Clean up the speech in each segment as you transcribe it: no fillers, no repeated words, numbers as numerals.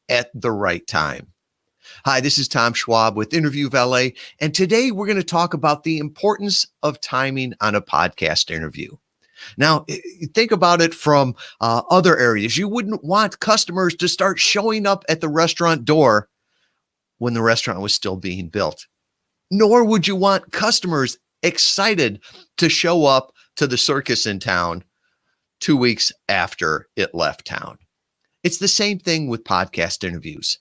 at the right time. Hi, this is Tom Schwab with Interview Valet, and today we're going to talk about the importance of timing on a podcast interview. Now, think about it from other areas. You wouldn't want customers to start showing up at the restaurant door when the restaurant was still being built, nor would you want customers excited to show up to the circus in town 2 weeks after it left town. It's the same thing with podcast interviews,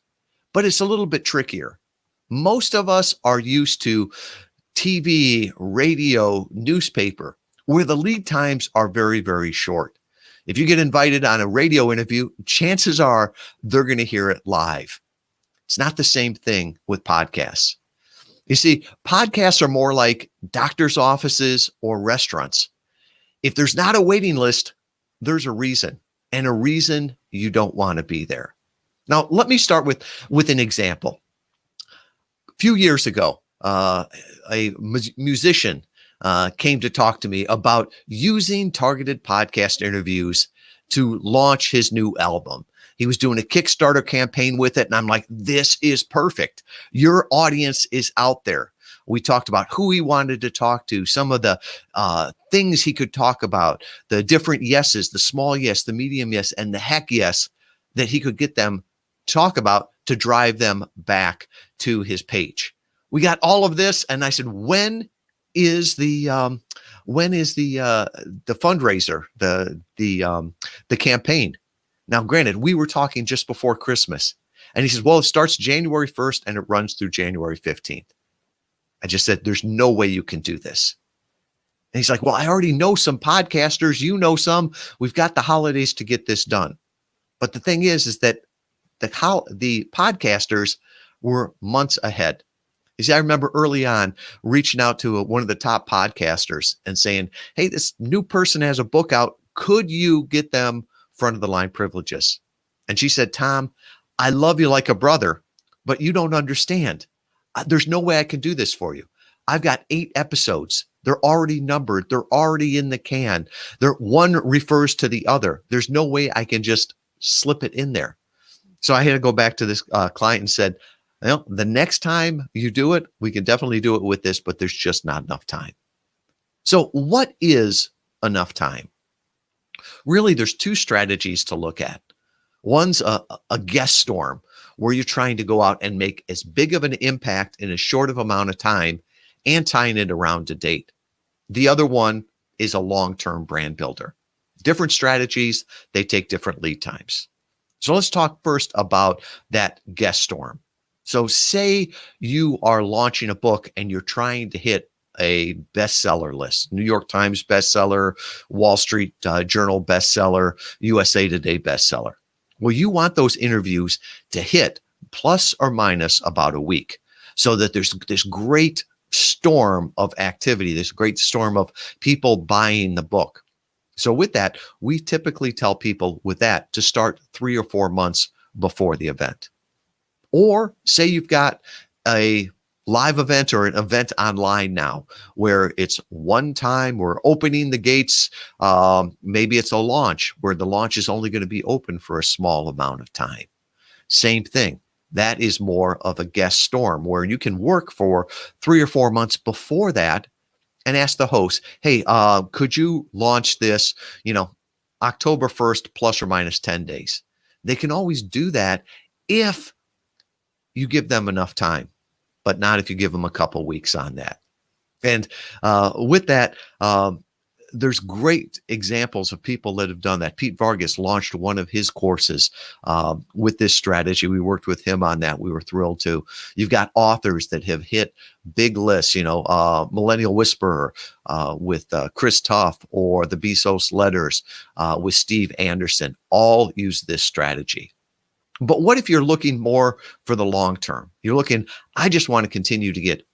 but it's a little bit trickier. Most of us are used to TV, radio, newspaper, where the lead times are very, very short. If you get invited on a radio interview, chances are they're going to hear it live. It's not the same thing with podcasts. You see, podcasts are more like doctor's offices or restaurants. If there's not a waiting list, there's a reason, and a reason you don't want to be there. Now, let me start with an example. A few years ago, a musician came to talk to me about using targeted podcast interviews to launch his new album. He was doing a Kickstarter campaign with it, and I'm like, this is perfect. Your audience is out there. We talked about who he wanted to talk to, some of the things he could talk about, the different yeses, the small yes, the medium yes, and the heck yes that he could get them to talk about to drive them back to his page. We got all of this, and I said, when is the fundraiser, the campaign? Now, granted, we were talking just before Christmas, and he says, well, it starts January 1st and it runs through January 15th. I just said, there's no way you can do this. And he's like, well, I already know some podcasters. You know some. We've got the holidays to get this done. But the thing is that the podcasters were months ahead. You see, I remember early on reaching out to one of the top podcasters and saying, hey, this new person has a book out. Could you get them front of the line privileges? And she said, Tom, I love you like a brother, but you don't understand. There's no way I can do this for you. I've got 8 episodes. They're already numbered. They're already in the can. One refers to the other. There's no way I can just slip it in there. So I had to go back to this client and said, well, the next time you do it, we can definitely do it with this, but there's just not enough time. So what is enough time? Really, there's 2 strategies to look at. One's a guest storm, where you're trying to go out and make as big of an impact in as short of amount of time and tying it around a date. The other one is a long-term brand builder. Different strategies, they take different lead times. So let's talk first about that guest storm. So say you are launching a book and you're trying to hit a bestseller list, New York Times bestseller, Wall Street Journal bestseller, USA Today bestseller. Well, you want those interviews to hit plus or minus about a week so that there's this great storm of activity, this great storm of people buying the book. So with that, we typically tell people with that to start 3 or 4 months before the event. Or say you've got a live event or an event online now where it's one time, we're opening the gates. Maybe it's a launch where the launch is only going to be open for a small amount of time. Same thing. That is more of a guest storm where you can work for 3 or 4 months before that and ask the host, hey, could you launch this, October 1st plus or minus 10 days? They can always do that if you give them enough time, but not if you give them a couple weeks on that. And with that, there's great examples of people that have done that. Pete Vargas launched one of his courses with this strategy. We worked with him on that. We were thrilled to. You've got authors that have hit big lists, Millennial Whisperer with Chris Tuff, or the Bezos Letters with Steve Anderson, all use this strategy. But what if you're looking more for the long term? You're looking, I just want to continue to get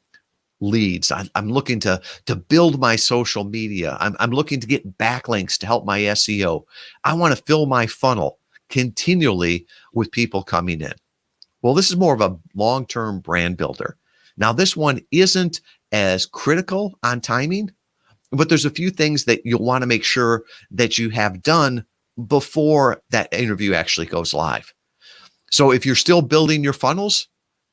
leads. I'm looking to build my social media. I'm looking to get backlinks to help my SEO. I want to fill my funnel continually with people coming in. Well, this is more of a long-term brand builder. Now, this one isn't as critical on timing, but there's a few things that you'll want to make sure that you have done before that interview actually goes live. So if you're still building your funnels,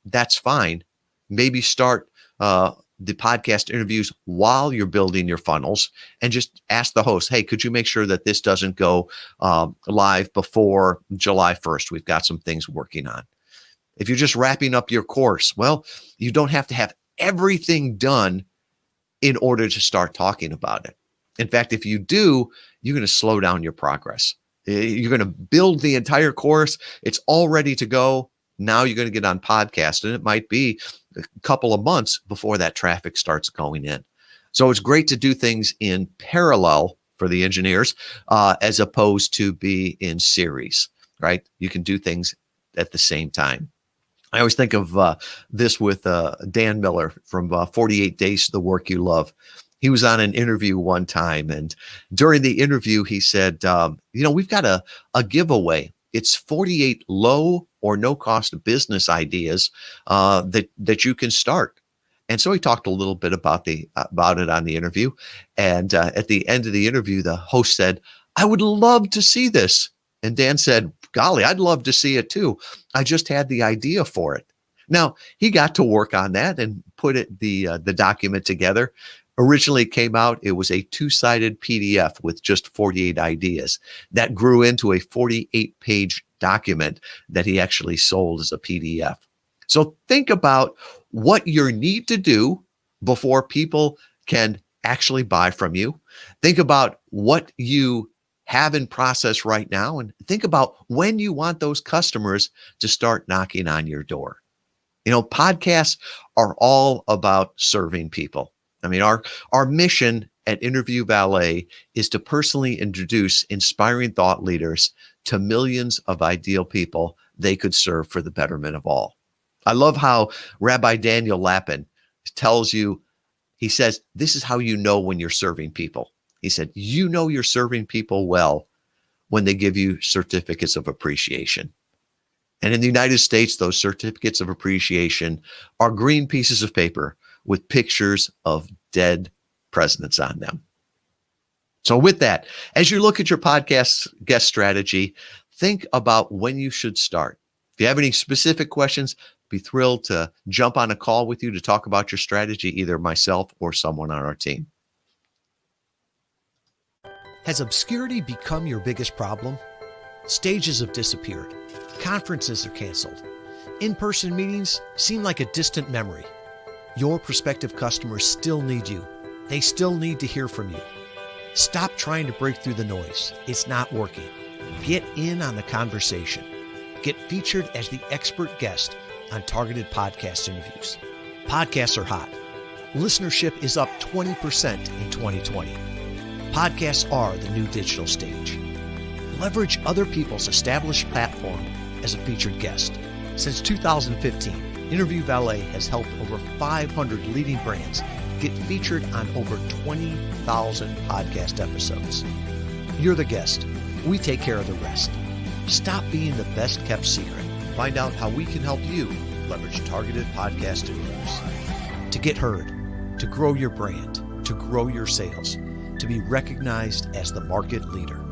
that's fine. Maybe start the podcast interviews while you're building your funnels, and just ask the host, hey, could you make sure that this doesn't go live before July 1st? We've got some things working on. If you're just wrapping up your course, well, you don't have to have everything done in order to start talking about it. In fact, if you do, you're going to slow down your progress. You're going to build the entire course. It's all ready to go. Now you're going to get on podcast, and it might be a couple of months before that traffic starts going in. So it's great to do things in parallel for the engineers, as opposed to be in series, right? You can do things at the same time. I always think of this with Dan Miller from 48 Days to the Work You Love. He was on an interview one time, and during the interview, he said, we've got a giveaway. It's 48 low or no cost business ideas that you can start. And so he talked a little bit about it on the interview. And at the end of the interview, the host said, I would love to see this. And Dan said, golly, I'd love to see it too. I just had the idea for it. Now, he got to work on that and put the document together. Originally came out, it was a 2-sided PDF with just 48 ideas. That grew into a 48-page document that he actually sold as a PDF. So think about what you need to do before people can actually buy from you. Think about what you have in process right now, and think about when you want those customers to start knocking on your door. Podcasts are all about serving people. I mean, our mission at Interview Valet is to personally introduce inspiring thought leaders to millions of ideal people they could serve for the betterment of all. I love how Rabbi Daniel Lapin tells you, he says, this is how you know when you're serving people. He said, you're serving people well when they give you certificates of appreciation. And in the United States, those certificates of appreciation are green pieces of paper with pictures of dead presidents on them. So with that, as you look at your podcast guest strategy, think about when you should start. If you have any specific questions, be thrilled to jump on a call with you to talk about your strategy, either myself or someone on our team. Has obscurity become your biggest problem? Stages have disappeared. Conferences are canceled. In-person meetings seem like a distant memory. Your prospective customers still need you. They still need to hear from you. Stop trying to break through the noise. It's not working. Get in on the conversation. Get featured as the expert guest on targeted podcast interviews. Podcasts are hot. Listenership is up 20% in 2020. Podcasts are the new digital stage. Leverage other people's established platform as a featured guest. Since 2015, Interview Valet has helped over 500 leading brands get featured on over 20,000 podcast episodes. You're the guest. We take care of the rest. Stop being the best kept secret. Find out how we can help you leverage targeted podcast interviews to get heard, to grow your brand, to grow your sales, to be recognized as the market leader.